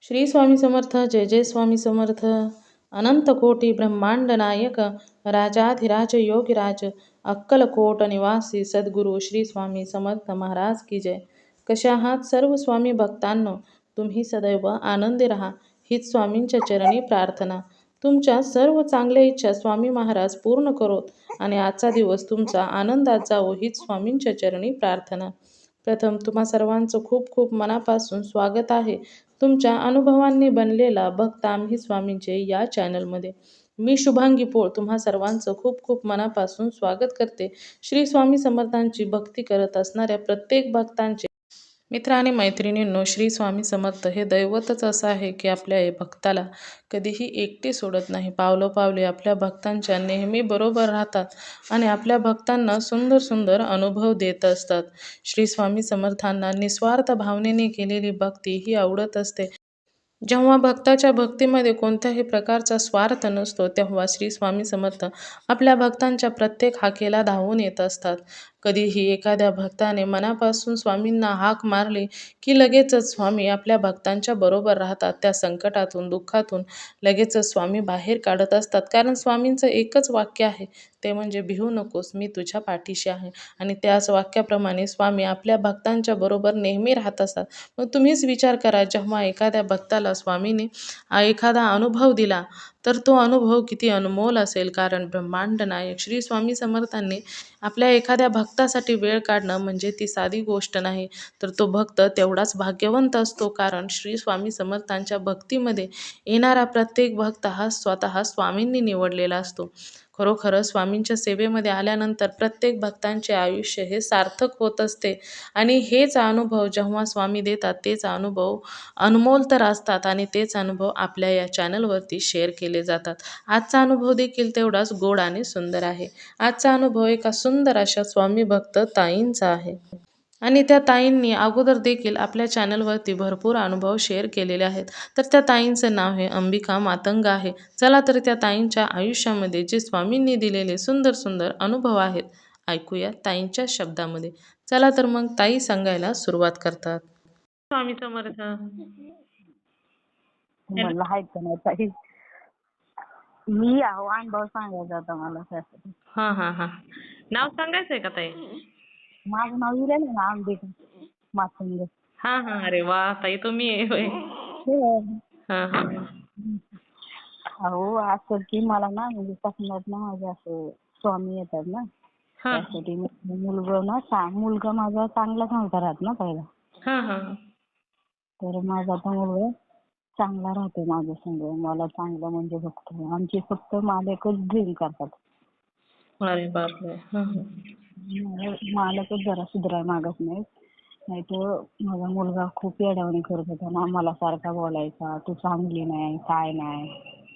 श्री स्वामी समर्थ. जय जय स्वामी समर्थ. अनंत कोटी ब्रह्मांड नायक राजाधिराज योगीराज अक्कलकोट निवासी सद्गुरू श्री स्वामी समर्थ महाराज की जय. कशा आहात सर्व स्वामी भक्तांनो? तुम्ही सदैव आनंदी राहा हीच स्वामींच्या चरणी प्रार्थना. तुमच्या सर्व चांगल्या इच्छा स्वामी महाराज पूर्ण करोत आणि आजचा दिवस तुमचा आनंदात जावो हीच स्वामींच्या चरणी प्रार्थना. प्रथम तुम्हा सर्वांचं खूप खूप मनापासून स्वागत आहे तुमच्या अनुभवांनी बनलेला भक्त आम्ही स्वामींचे या चॅनलमध्ये. मी शुभांगी पोळ तुम्हा सर्वांचं खूप खूप मनापासून स्वागत करते. श्री स्वामी समर्थांची भक्ती करत असणाऱ्या प्रत्येक भक्तांचे मित्र आणि मैत्रिणींनो, श्री स्वामी समर्थ हे दैवतच असं आहे की आपल्या भक्ताला कधीही एकटे सोडत नाही. पावलोपावली आपल्या भक्तांच्या नेहमी बरोबर राहतात आणि आपल्या भक्तांना सुंदर सुंदर अनुभव देत असतात. श्री स्वामी समर्थांना निस्वार्थ भावनेने केलेली भक्ती ही आवडत असते. जेव्हा भक्ताच्या भक्तीमध्ये कोणत्याही प्रकारचा स्वार्थ नसतो तेव्हा श्री स्वामी समर्थ आपल्या भक्तांच्या प्रत्येक हाकेला धावून येत असतात. कधीही एखाद्या भक्ताने मनापासून स्वामींना हाक मारली की लगेचच स्वामी आपल्या भक्तांच्या बरोबर राहतात. त्या संकटातून दुःखातून लगेचच स्वामी बाहेर काढत असतात. कारण स्वामींचं एकच वाक्य आहे ते म्हणजे भिवू नकोस, मी तुझ्या पाठीशी आहे. आणि त्याच वाक्याप्रमाणे स्वामी आपल्या भक्तांच्या बरोबर नेहमी राहत असतात. मग तुम्हीच विचार करा, जेव्हा एखाद्या भक्ताला स्वामीने एखादा अनुभव दिला तर तो अनुभव किती अनमोल असेल. कारण ब्रह्मांड नायक श्री स्वामी समर्थांनी आपल्या एखाद्या भक्तासाठी वेळ काढणं म्हणजे ती साधी गोष्ट नाही, तर तो भक्त तेवढाच भाग्यवंत असतो. कारण श्री स्वामी समर्थांच्या भक्तीमध्ये येणारा प्रत्येक भक्त हा स्वतः स्वामींनी निवडलेला असतो. खरोखर स्वामींच्या सेवेमध्ये आल्यानंतर प्रत्येक भक्तांचे आयुष्य हे सार्थक होत असते आणि हेच अनुभव जेव्हा स्वामी देतात तेच अनुभव अनमोल तर असतात आणि तेच अनुभव आपल्या या चॅनलवरती शेअर केले जातात. आजचा अनुभव देखील तेवढाच गोड आणि सुंदर आहे. आजचा अनुभव एका सुंदर अशा स्वामी भक्त ताईंचा आहे आणि त्या ताईंनी अगोदर देखील आपल्या चॅनलवरती भरपूर अनुभव शेअर केलेले आहेत. तर त्या ताईंचं नाव हे अंबिका मातंग आहे. चला तर त्या ताईंच्या आयुष्यामध्ये जे स्वामींनी दिलेले सुंदर सुंदर अनुभव आहेत ऐकूया ताईंच्या शब्दामध्ये. चला तर मग ताई सांगायला सुरुवात करतात. स्वामी समर्थ. मला हायचं नाही ताई. मी अनुभव सांगायचा होता मला त्यासाठी. हा हा हा नाव सांगायचंय का ताई? माझं नाव इलेलं ना अंबिका मातंग. हा हा अरे वा ताई, तुम्ही आहे होय. हा हा अहो असं की मला ना म्हणजे स्वप्नात ना माझे असं स्वामी येतात ना, हा त्यासाठी मुलगा माझा चांगला संसारात ना पहिला. हा हा तर माझा आता मुलगा चांगला राहतो माझ्या संग, मला चांगलं म्हणजे बघतो. आमची फक्त मालकच ड्रीम करतात. अरे बापरे. हा हा मालकच जरा सुधाराय मागत नाहीत. नाही तर माझा मुलगा खूप येड्यावानी करत होता ना, मला सारखा बोलायचा, तू चांगली नाही, काय नाही.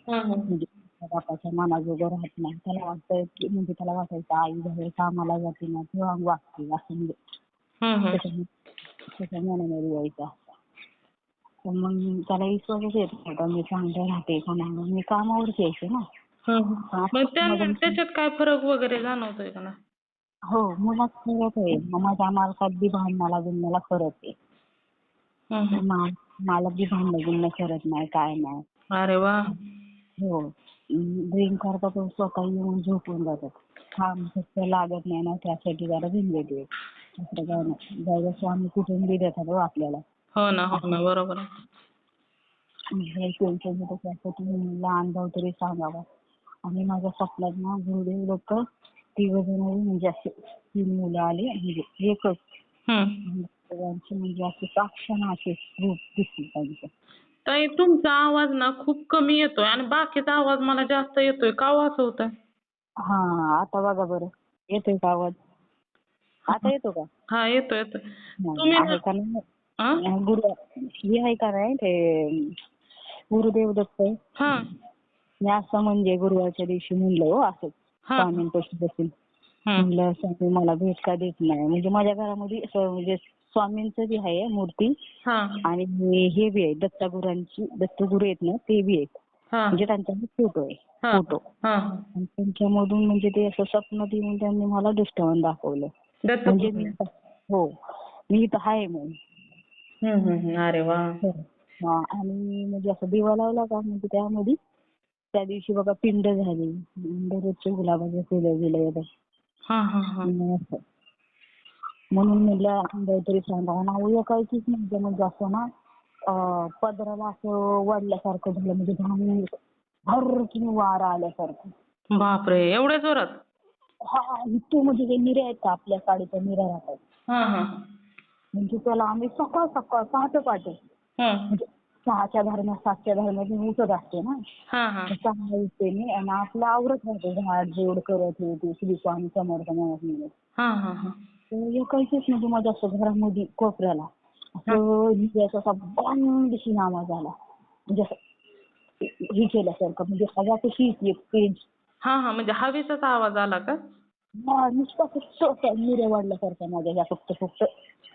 हा हा म्हणजे बापाच्या मनाजोगं राहत नाही. त्याला वाटतं की म्हणजे त्याला वाटायचं आई बाहेर कामाला जाते ना तेव्हा वागते असं, म्हणजे हा हा त्याच्या मनामध्ये यायचा. तर मग त्याला विश्वासच येत नव्हता मी चांगलं राहते का नाही. मग मी कामावरच यायचे ना. हा हा. मग त्याच्यात काय फरक वगैरे जाणवतोय का ना? हो मुलात फरक आहे. मग माझ्या मालकात बी भांडणाला बिनणाला फरक आहे. हा हा मालक बी भांडणं बिनणं करत नाही, काय नाही. अरे वा. हो ड्रिंक करतात तर स्वतः येऊन झोपून जातात. फक्त लागत नाही ना त्यासाठी जरा भिंगलेत आहे. दुसरं काय नाही. ज्यावेळेस स्वामी कुठून बी देतात हो आपल्याला. हो ना हो ना बरोबर आहे. हे टेन्शन होतं त्यासाठी म्हणलं अनुभव तरी सांगावा. आणि माझ्या स्वप्नात ना गुरुदेव लोक तिघजण म्हणजे असे 3 मुलं आले, म्हणजे एकच. सगळ्यांचे म्हणजे असे साक्षात रूप दिसले त्यांचे. ताई तुमचा आवाज ना खूप कमी येतोय आणि बाकीचा आवाज मला जास्त येतोय, का हो असं होतंय? हा आता बघा बरं येतोय का आवाज? आता येतो का? हा येतोय येतोय. तुम्ही आहे का नाही गुरु हे आहे का नाही ते गुरुदेव दत्त. हा मी असं म्हणजे गुरुवारच्या दिवशी म्हणलं हो असंच हा स्वामींपाशी बसून म्हणलं स्वामी मला भेट का देत नाही. म्हणजे माझ्या घरामध्ये म्हणजे स्वामींचं बी आहे मूर्ती आणि हे बी आहे दत्तगुरांची, दत्तगुरु आहेत ना ते बी आहेत. म्हणजे त्यांचा फोटो आहे, फोटो. आणि त्यांच्यामधून म्हणजे ते असं स्वप्नात येऊन त्यांनी मला दृष्टांत दाखवलं. म्हणजे मी हो मी इथं आहे म्हणून. अरे वा. आणि म्हणजे असं दिवा लावला का म्हणजे त्यामध्ये त्या दिवशी बघा पिंड झाली. दररोजचे गुलाबाचे फुलं गेले येतात. म्हणून म्हटलं काहीतरी सांगा. नाव ऐकायचीच म्हणजे म्हणजे असं ना पदराला असं वाढल्यासारखं झालं म्हणजे भर वारा आल्यासारखं. बापरे, एवढ्या जोरात? इतके म्हणजे हे निऱ्या आहेत का आपल्या साडीच्या निऱ्या राहतात. म्हणजे त्याला आम्ही सकाळ सकाळ पहाटे म्हणजे 6च्या दरम्यान 7च्या दरम्यान मी उठत असते ना. 6 उठते मी आणि आपलं आवरत राहते झाड झूड करत होते श्री स्वामी समर्थ म्हणत. तर एकायचीच म्हणजे माझ्या असं घरामध्ये कोपऱ्याला असं निऱ्याचा असा बंदशी आवाज आला. म्हणजे असं हे केल्यासारखं म्हणजे हवा कशी येते तेज. म्हणजे हवेचाच आवाज आला का? नुसतं फक्त निऱ्या वाढल्यासारखं माझ्या ह्या फक्त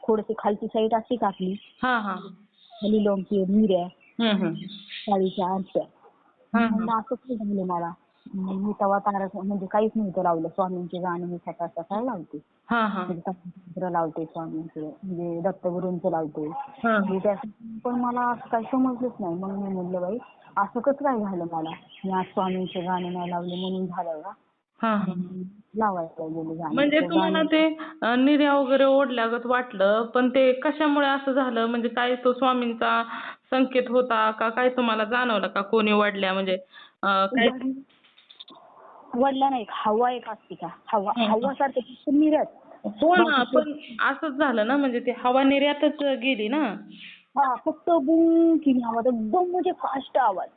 थोडीशी खालची साईड असते का आपली खाली लोंबची निऱ्या साडीच्या आरच्या. म्हणलं असं काय झालं मला. मी तेव्हा तारक म्हणजे काहीच नव्हतं लावलं. स्वामींचे गाणे मी सकाळ सकाळ लावते. म्हणजे लावते स्वामींचे म्हणजे दत्तगुरूंचं लावते. पण मला असं काही समजलंच नाही. मग मी म्हणलं बाई असं कसं काय झालं मला. मी आज स्वामींचे गाणे नाही लावले म्हणून झालं का. लावायला गेले गाणे. म्हणजे तुम्हाला ते निर्या वगैरे ओढल्यागत वाटलं, पण ते कशामुळे असं झालं? म्हणजे काय तो स्वामींचा संकेत होता का काय तुम्हाला जाणवलं का कोणी वडल्या म्हणजे काय? वडला नाही, हवा एक असते का हवा सारखं निर्यात. हो ना, पण असंच झालं ना म्हणजे ते हवा निर्यातच गेली ना. फक्त बुम की आवाज एकदम म्हणजे फास्ट आवाज.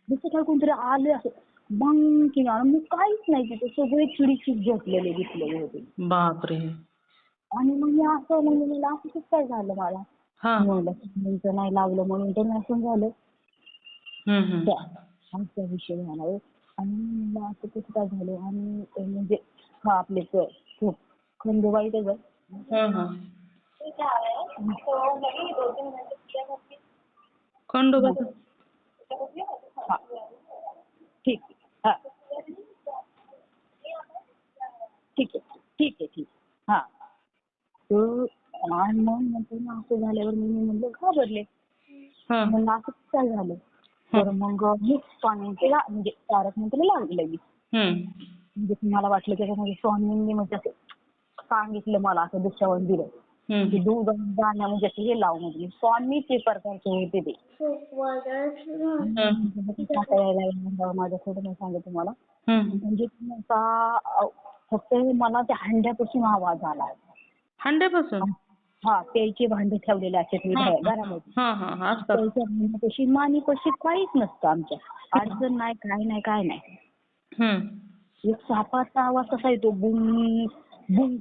जसं काय कोणतरी आले असं बंग की मी काहीच नाही तिथे सगळे चिडीचीप झोपलेले दिसलेले होते. बापरे. आणि मग मी असं म्हणजे मला असं काय झालं मला. म्हणलं नाही लावलं म्हणून तर असं झालं. असा विषय झाला. आणि मला असं कसं काय झालं. आणि म्हणजे आपले खंडोबाई त्याचं खंडोबा. ठीक आहे. आणि मग नंतर असं झाल्यावर मी म्हणलं घाबरले. म्हणलं असं काय झालं. तर मग मी स्वामींचे म्हणजे तारक मंत्र लावले लगेच. म्हणजे तुम्हाला वाटलं त्याच्यामध्ये स्वामींनी म्हणजे असं सांगितलं मला असं दुसऱ्यावर दिलं की दूध गाणं म्हणजे हे लाव म्हणजे स्वामीचे प्रकारचे होते ते. माझ्या थोडं नाही सांगत तुम्हाला. म्हणजे फक्त मला त्या हंड्यापासून आवाज आला. हंड्यापासून? प्यायचे भांडे ठेवलेले असतात घरामध्ये. प्यायच्या भांड्यापाशी मानीपाशी काहीच नसतं आमच्या. अडचण नाही काय नाही. एक सापाचा आवाज कसा येतो बुम बुम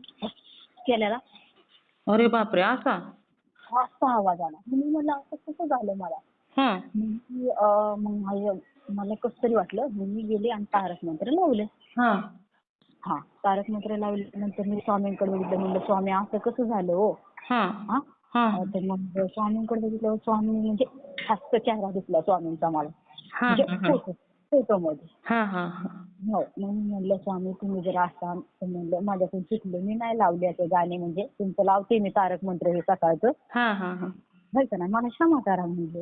केलेला. अरे बापरे, असा आवाज आला. म्हणून मला असं कसं झालं मला. मग मला कसं तरी वाटलं. मी गेले आणि तारक मंत्र लावले. तारक मंत्र लावल्यानंतर मी स्वामींकडे बघितलं. म्हणलं स्वामी असं कसं झालं हो. तर मग स्वामींकडे बघितलं. स्वामी म्हणजे हास्य चेहरा दिसला स्वामींचा मला फोटो मध्ये. म्हणून म्हणलं स्वामी तुम्ही जर असाल तर म्हणलं माझ्याकडून चुकलं. मी नाही लावले असं गाणे म्हणजे तुमचं लावते मी तारक मंत्र हे सकाळचं. नाही का नाही मला क्षमा करा म्हणलं.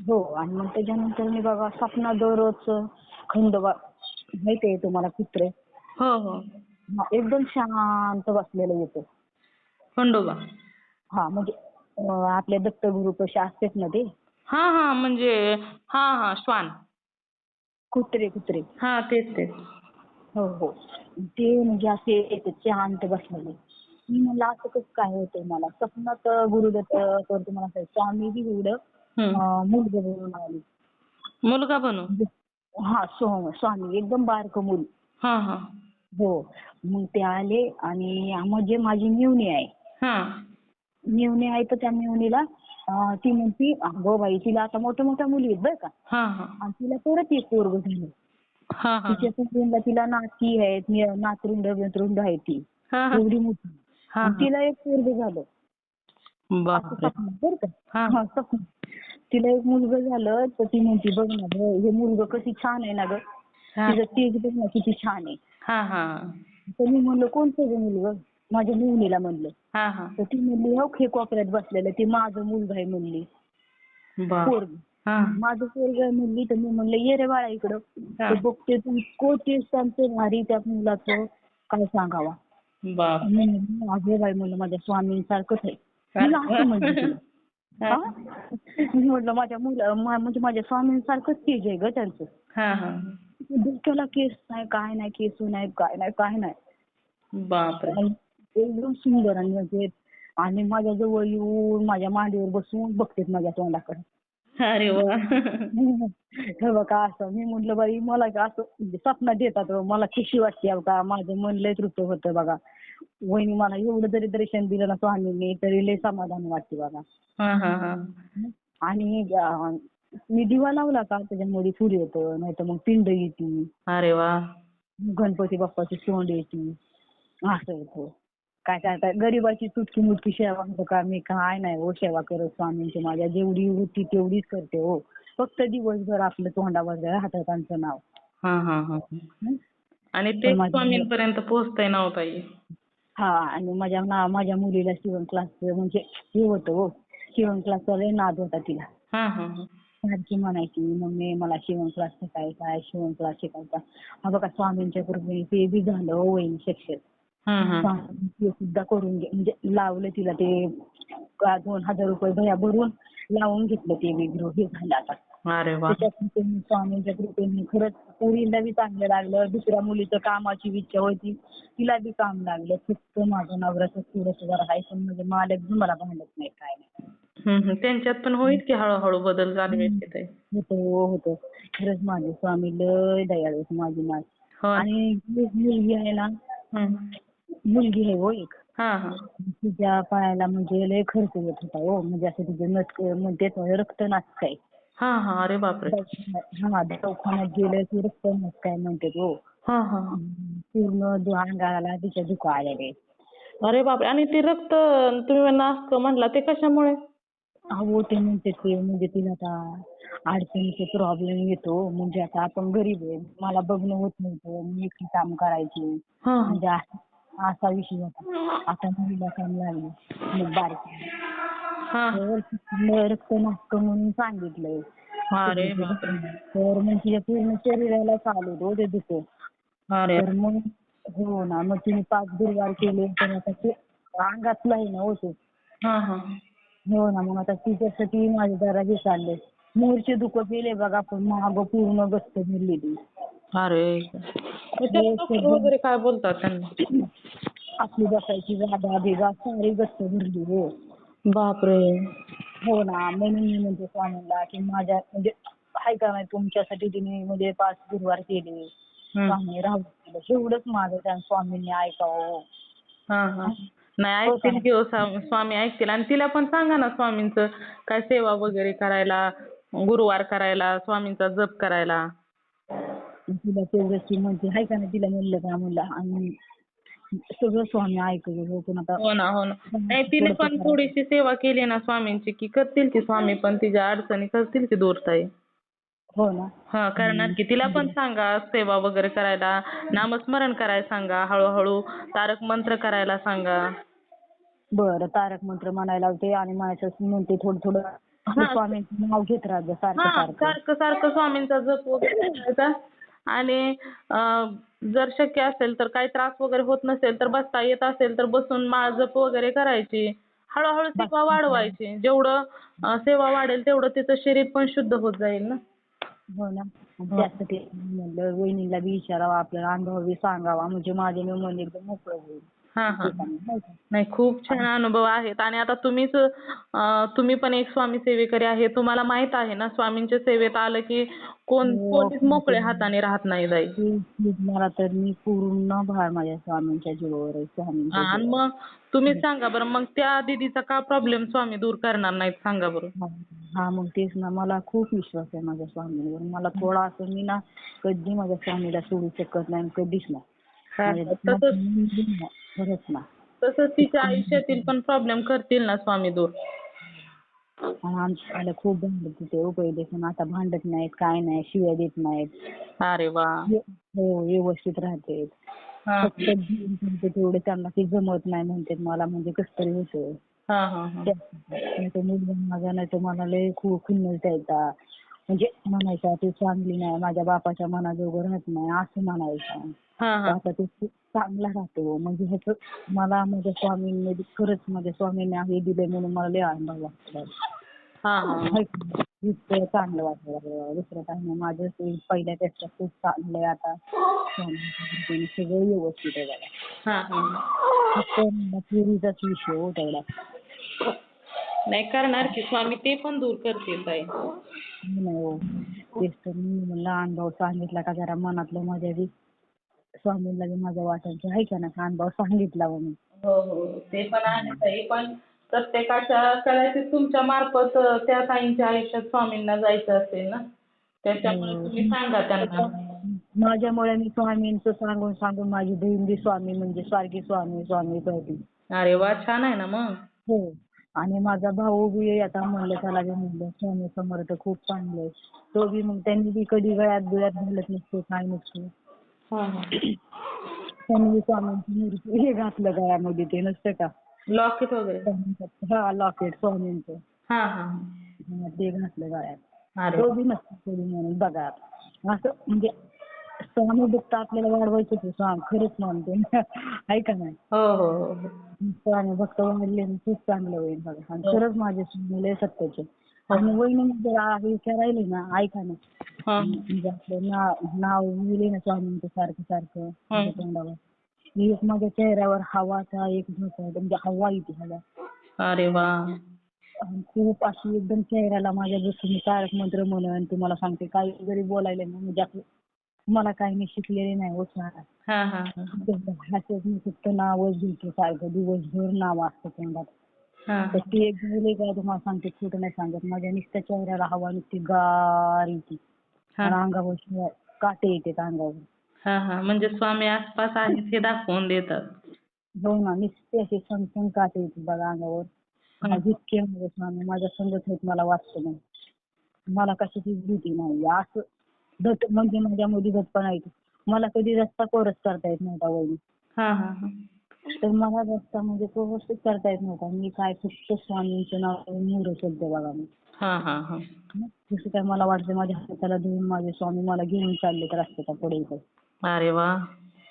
हो. आणि मग त्याच्यानंतर मी बघा स्वप्नात दररोज खंडोबा माहितीये तुम्हाला चित्र. एकदम शांत बसलेलं येतं खंडोबा. म्हणजे आपले दत्तगुरु कसे असतात ना ते. म्हणजे श्वान कुत्रे. तेच. हो. ते म्हणजे असे शांत बसलेले. मी म्हणलं असं कसं काय होतंय मला. स्वप्नात गुरुदत्त तुम्हाला स्वामी बी एवढं मुलगा बनवून आले. मुलगा बनवून? स्वामी एकदम बारकं मूल. हो. मग ते आले आणि म्हणजे माझी मेव्हणी आहे. मेव्हणी आहे तर त्या मेव्हणीला ती म्हणती अगं बाई तिला आता मोठ्या मुली आहेत बरं का. आणि तिला परत एक पोरगं झालं. तिच्या कुटुंबाला तिला नाती आहेत नातरुंड आहे ती एवढी मोठी. तिला एक पोरगं झालं. बरं का. स्वप्न तिला एक मुलगा झालं तर ती म्हणती बघ ना हे मुलगा कशी छान आहे ना गं. तिचं तेज बघ ना किती छान आहे. तर मी म्हणलं कोणतं गं मुलगा. माझ्या मुलीला म्हणलं. हा हा. तर ती म्हणली हो हे कोपऱ्यात बसलेलं ते माझं मुलगा आहे म्हणली. बर. पोरग हा माझं पोरग आहे म्हणली. तर मी म्हणलं ये रे बाळा इकडं. हा. तर बघते तू इतकं तेच त्यांचं भारी त्या मुलाचं काय सांगावा. बाप. मी म्हणलं अगे बाई म्हणलं माझ्या स्वामींसारखंच आहे. मला असं म्हणली तिला. हा मी म्हटलं माझ्या म्हणजे माझ्या स्वामींसारखंच तेज आहे ग त्यांचं. हा हा. डोक्याला केस नाही काय नाही केस नाही काय नाही काय नाही. बापरे. आणि एकदम सुंदर आणि म्हणजे आणि माझ्या जवळ येऊन माझ्या मांडीवर बसून बघतेत माझ्या तोंडाकडे. अरे वा. हे बघा असं मी म्हटलं बाई मला असं म्हणजे स्वप्नात देतात मला खुशी वाटते बघा माझं मन लय तृप्त होतं बघा. वहिनी मला एवढं जरी दर्शन दिलं ना स्वामींनी तरी लय समाधान वाटते बघा. हा हा हा. आणि मी दिवा लावला का त्याच्यामध्ये सूर्य येतं नाहीतर मग पिंड येते. अरे वा. गणपती बाप्पाची सोंड येते असं येतं. काय काय गरीबाची तुटकी मुटकी सेवा होतं का मी काय नाही हो सेवा करत स्वामींची माझ्या जेवढी होती तेवढीच करते हो. फक्त दिवसभर आपलं तोंडावर राहतं त्यांचं नाव. हा हा हा. आणि ते स्वामींपर्यंत पोहोचतंय ना ताई. हा आणि माझ्या मुलीला शिवण क्लास म्हणजे हे होतं हो शिवण क्लासचा लय नाद होता तिला. हा हा हा. सारखी म्हणायची मम्मी मला शिवण क्लास शिकायचा आहे शिवण क्लास शिकायचा. हा बघा स्वामींच्या कृपेने ते बी झालं हो वहिनी सक्सेस. ते सुद्धा करून म्हणजे लावलं तिला ते 2,000 रुपये भया भरून लावून घेतलं ते वेगळं हे झालं आता. अरे वा. त्याच्यात स्वामींच्या कृपेने खरंच पोरीला बी चांगलं लागलं. दुसऱ्या मुलीचं कामाची इच्छा होती तिला बी काम लागलं. फक्त माझ्या नवऱ्याचं थोडंसं जरा आहे पण म्हणजे मालक बी मला भांडत नाही काय नाही. त्यांच्यात पण होईल की हळूहळू बदल जाणवायचे. होतं खरंच माझे स्वामी लय दयाळू आहेत माझी माय. आणि मुलगी आहे ना मुलगी आहे हो एक. तिच्या पायाला म्हणजे लय खर्च येत होता हो म्हणजे असं तिचे नट म्हणजे रक्त नाचतंय. अरे बापरे. हा दवाखान्यात गेलं की रक्त नाचतंय म्हणते हो. पूर्ण अंगाला तिच्या दुखा आलेले. अरे बापरे. आणि ते रक्त तुम्ही नाचतं म्हणला ते कशामुळे? अहो ते म्हणते ते म्हणजे तिला आता अडचणीचे प्रॉब्लेम येतो म्हणजे आता आपण गरीब आहे मला बघणं होत नव्हतं मी एकटी काम करायची म्हणजे असा विषय होता. आता मुलीला काम लागली मग बारीक रक्त नाचतं म्हणून सांगितलंय. तर मग तिच्या पूर्ण शरीराला चालू हो ते दुखतं. तर मग हो ना मग तिने 5 गुरुवार केले तर आता ते अंगातलं आहे ना होतो. हो ना मग आता तिच्यासाठी माझे जरा हे चाललंय. मोर्चे दुखत गेले बघा पण मागं पूर्ण गस्त भरलेली. अरे वगैरे काय बोलतात त्यांना? आपली बसायची जागा बिगा सारी गस्त भरली हो. बापरे. हो ना म्हणून मी म्हणते स्वामींना की माझ्या म्हणजे आहे का नाही तुमच्यासाठी तिने म्हणजे 5 गुरुवार केले. स्वामी राहू दिलं एवढंच माझं त्या स्वामींनी ऐकावं. नाही ऐकतील की स्वामी ऐकतील. आणि तिला पण सांगा ना स्वामींचं काय सेवा वगैरे करायला गुरुवार करायला स्वामींचा जप करायला. तिला तेवढंच ती म्हणते आहे का नाही तिला म्हणलं का म्हणलं आणि सगळं स्वामी ऐकलं पण आता. हो ना नाही तिने पण थोडीशी सेवा केली ना स्वामींची की करतील की स्वामी पण तिच्या अडचणी करतील की दूर ताई. हो ना. करणार की तिला पण सांगा सेवा वगैरे करायला नामस्मरण करायला सांगा हळूहळू तारक मंत्र करायला सांगा. बरं तारक मंत्र म्हणायला लावते आणि माझ्याशी म्हणते थोडं स्वामींचं नाव घेत राहत सारखं स्वामींचा जप वगैरे करायचा. आणि जर शक्य असेल तर काही त्रास वगैरे होत नसेल तर बसता येत असेल तर बसून माळ जप वगैरे करायची. हळूहळू सेवा वाढवायची. जेवढं सेवा वाढेल तेवढं तिचं शरीर पण शुद्ध होत जाईल ना. हो ना त्यासाठी म्हणलं वहिनीला बी विचारावं आपल्याला अनुभव बी सांगावा म्हणजे माझे मन एकदम मोकळं होईल. नाही खूप छान अनुभव आहेत. आणि आता तुम्ही पण एक स्वामी सेवेकरी आहे. तुम्हाला माहित आहे ना स्वामींच्या सेवेत आलं की कोणीच मोकळ्या हाताने राहत नाही ताई. मला तर मी पूर्ण भार माझ्या स्वामींच्या जीवावर आहे. आणि मग तुम्ही सांगा बरं मग त्या दीदीचा का प्रॉब्लेम स्वामी दूर करणार नाहीत सांगा बरं. हा मग तेच ना मला खूप विश्वास आहे माझ्या स्वामींवर. मला थोडा असं मी ना कधी माझ्या स्वामीला सोडू शकत नाही कधीच नाही. खरंच ना. तसंच तिच्या आयुष्यातील पण प्रॉब्लेम करतील ना स्वामी दूर. आमच्या खूप भांडत होते हो पहिले पण आता भांडत नाहीत काय नाही शिव्या देत नाहीत. अरे वा. हो व्यवस्थित राहते. हा फक्त तेवढे त्यांना ते जमत नाही म्हणते मला, म्हणजे कसं तरी होतं. हा हा हा नाही तर मुलगा माझा, नाही तर मला लय खूप खुन्नस द्यायचा. म्हणजे म्हणायचा तू चांगली नाही, माझ्या बापाच्या मनाजोगं राहत नाही असं म्हणायचा. हा तर हा आता ते खूप चांगला राहतो. म्हणजे ह्याचं मला माझ्या स्वामींनी खरंच माझ्या स्वामींनी हे दिले म्हणून मला लय आनंद वाटतो. हा हा इतकं चांगलं वाटलं बघा. दुसरं काही नाही, माझं ते पहिल्यापेक्षा खूप चांगलं आहे आता. स्वामींच्या सगळं व्यवस्थित आहे बघा. हा हा फक्त मला पुरीचाच विषय हो तेवढा. नाही करणार की स्वामी ते पण दूर करतील ताई. नाही हो, तेच तर मी लहान भाऊ सांगितला का जरा मनातलं माझ्या बी स्वामींना बी माझ्या वाटायचं आहे का ना, लहान भाऊ सांगितला म्हणून. हो हो ते पण आहे ताई, पण प्रत्येकाच्या कदाचित तुमच्या मार्फत त्या ताईंच्या आयुष्यात स्वामींना जायचं असेल ना, त्याच्यामुळे तुम्ही सांगा त्यांना. माझ्यामुळे मी स्वामींचं सांगून सांगून माझी बहीण बी स्वामी, म्हणजे सारखी स्वामी स्वामी करते. अरे वा, छान आहे ना मग. हो. आणि माझा भाऊ बी आता म्हणलं त्याला बी म्हणलं स्वामी समर्थ खूप चांगले. तो बी मग त्यांनी बी कधी गळ्यात बिळ्यात घालत नसतो, काय नसतो. हा हा त्यांनी बी स्वामींची मूर्ती हे घातलं गळ्यामध्ये, ते नसतं का लॉकेट वगैरे. हा लॉकेट स्वामींचं. हा हा ते घातलं गळ्यात. अरे तो वा. बी नसतो कधी म्हणून बघा. असं म्हणजे स्वामी भक्त आपल्याला वाढवायचं की स्वामी खरंच मानते. आहे का नाही? हो हो हो स्वामी भक्त वाढले ना खूप चांगलं होईल बघा. आणि खरंच माझे स्वामी लय सत्याचे. हो. आणि वहिनी विचारायले ना, ऐका ना, हा म्हणजे आपलं नाव लिहिले ना स्वामींचं सारखं सारखं माझ्या तोंडावर, एक माझ्या चेहऱ्यावर हवाचा एक झोका, म्हणजे हवा येते हवा. अरे वा. आणि खूप अशी एकदम चेहऱ्याला माझ्या, जसं मी तारक मंत्र म्हणून तुम्हाला सांगते, काही जरी बोलायला ना म्हणजे आपलं, मला काही मी शिकलेले नाही हो सारा. हा हा हा भाषेत मी फक्त नावच घेते सारखं, दिवसभर नाव असतं तोंडात. हा तर ते एक बोलले का तुम्हाला सांगते, खोटं नाही सांगत, माझ्या नुसत्या चेहऱ्याला हवा नुसती गार येते. हा आणि अंगावर काटे येतात अंगावर. हा हा म्हणजे स्वामी आसपास आहेत हे दाखवून देतात. हो ना, नुसते असे सणसण काटे येते बघा अंगावर. आज इतके म्हणजे स्वामी माझ्या संगत आहेत मला वाटतं नाही. मला कशाची भीती नाही असं. म्हणजे माझ्यामध्ये दटपणा येतो. मला कधी रस्ता कोरस करता येत नव्हता वहिनी. हा हा हा तर मला रस्ता म्हणजे व्यवस्थित करता येत नव्हता. मी काय फक्त स्वामींचं नाव मोर शोधते बघा मी. हा हा हा जसं काय मला वाटतं माझ्या हाताला धुवून माझे स्वामी मला घेऊन चालले तर रस्त्याच्या पुढे इथं. अरे वा.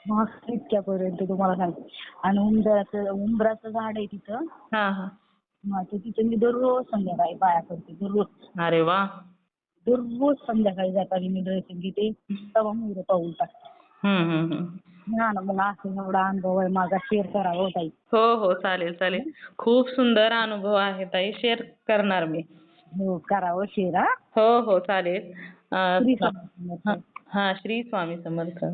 मग इतक्यापर्यंत तुम्हाला सांगते. आणि उंबराचं झाड आहे तिथं. हा हा तर तिथं मी दररोज संध्याकाळी पाया पडते दररोज. अरे वा. दररोज संध्याकाळी जाताना मी ड्रेसिंग घेते, तेव्हा मोर पाऊल टाकते. ना मला असं एवढा अनुभव आहे माझा, शेअर करावा होता. हो हो चालेल चालेल. खूप सुंदर अनुभव आहे ताई, शेअर करणार मी. हो करावं शेअर. हा हो हो चालेल. श्री हा स्वामी हा समर्थ. हा, श्री स्वामी समर्थ.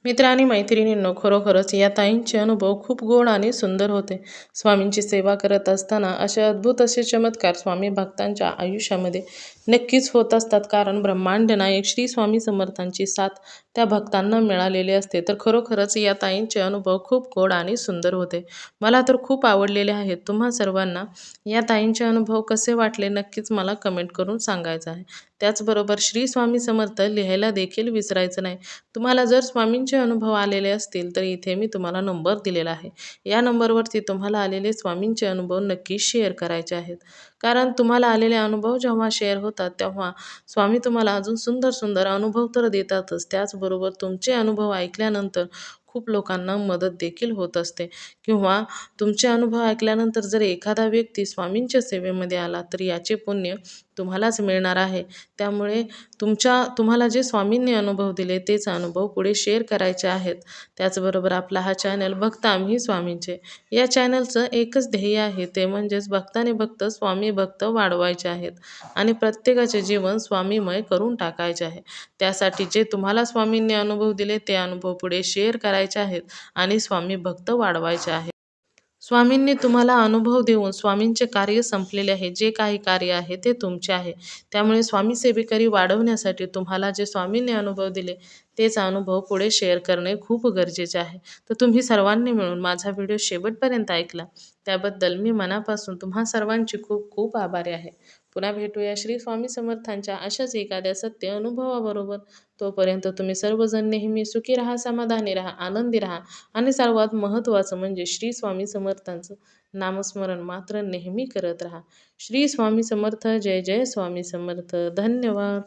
मित्र आणि मैत्रिणींनो, खरोखरच या ताईंचे अनुभव खूप गोड आणि सुंदर होते. स्वामींची सेवा करत असताना असे अद्भुत असे चमत्कार स्वामी भक्तांच्या आयुष्यामध्ये नक्कीच होत असतात, कारण ब्रह्मांड नायक श्री स्वामी समर्थांची साथ त्या भक्तांना मिळालेली असते. तर खरोखरच या ताईंचे अनुभव खूप गोड आणि सुंदर होते. मला तर खूप आवडलेले आहेत. तुम्हा सर्वांना या ताईंचे अनुभव कसे वाटले नक्कीच मला कमेंट करून सांगायचं आहे. त्याचबरोबर श्री स्वामी समर्थ लिहायला देखील विसरायचं नाही. तुम्हाला जर स्वामींचे अनुभव आलेले असतील तर इथे मी तुम्हाला नंबर दिलेला आहे. या नंबरवरती तुम्हाला आलेले स्वामींचे अनुभव नक्की शेअर करायचे आहेत. कारण तुम्हाला आलेले अनुभव जेव्हा शेअर होतात तेव्हा स्वामी तुम्हाला अजून सुंदर सुंदर अनुभव तर देतातच, त्याचबरोबर तुमचे अनुभव ऐकल्यानंतर खूप लोकांना मदत देखील होत असते. किंवा तुमचे अनुभव ऐकल्यानंतर जर एखादा व्यक्ती स्वामींच्या सेवेमध्ये आला तर याचे पुण्य तुम्हालाच मिळणार आहे. त्यामुळे तुम्हाला जे स्वामींनी अनुभव दिले तेच अनुभव पुढे शेअर करायचे आहेत. त्याचबरोबर आपला हा चॅनल भक्त आम्ही स्वामींचे, या चॅनलचं एकच ध्येय आहे, ते म्हणजेच भक्ताने भक्त स्वामी भक्त वाढवायचे आहेत आणि प्रत्येकाचे जीवन स्वामीमय करून टाकायचे आहे. त्यासाठी जे तुम्हाला स्वामींनी अनुभव दिले ते अनुभव पुढे शेअर करायचे आहेत आणि स्वामी भक्त वाढवायचे आहेत. स्वामींनी तुम्हाला अनुभव देऊन स्वामींचे कार्य संपलेले आहे. जे काही कार्य आहे ते तुमचे आहे. त्यामुळे स्वामी सेवेकरी वाढवण्यासाठी तुम्हाला जे स्वामींनी अनुभव दिले तेच अनुभव पुढे शेअर करणे खूप गरजेचे आहे. तर तुम्ही सर्वांनी मिळून माझा व्हिडिओ शेवटपर्यंत ऐकला त्याबद्दल मी मनापासून तुम्हा सर्वांची खूप खूप आभारी आहे. पुन्हा भेटूया श्री स्वामी समर्थांच्या अशाच एखाद्या सत्य अनुभवाबरोबर. तोपर्यंत तुम्ही सर्वजण नेहमी सुखी राहा, समाधानी राहा, आनंदी राहा आणि सर्वात महत्त्वाचं म्हणजे श्री स्वामी समर्थांचं नामस्मरण मात्र नेहमी करत राहा. श्री स्वामी समर्थ. जय जय स्वामी समर्थ. धन्यवाद.